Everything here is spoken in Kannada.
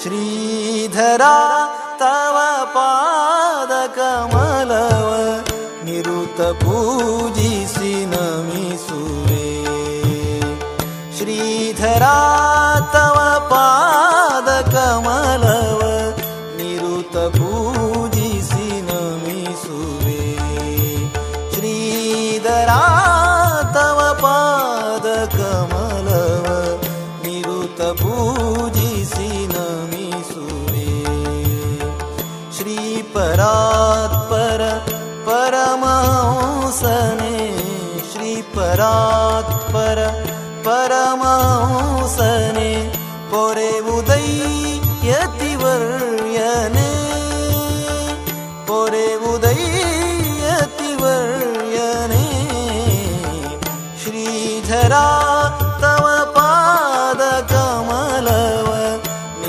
ಶ್ರೀಧರಾ ತವ ಪಾದ ಕಮಲವ ನಿರುತ ಪೂಜಿಸಿ ನಮಿಸುವೆ. ಶ್ರೀಧರಾ ತವ ಪಾದ ಕಮಲವ ನಿರುತ ಪೂಜಿಸಿ ನಮಿಸುವೆ. ಶ್ರೀಧರಾ ತವ ಪಾದ ಕಮಲವ ನಿರುತ ಪೂಜಿಸಿ ನಮಿಸುವೆ. ಶ್ರೀಪರಾತ್ಪರ ಪರಮಹಂಸನೆ ಶ್ರೀಪರಾತ್ಪರ ಪರಮಹಂಸನೆ ಪೊರೆವುದೈ ಯತಿವರ್ಧನೆ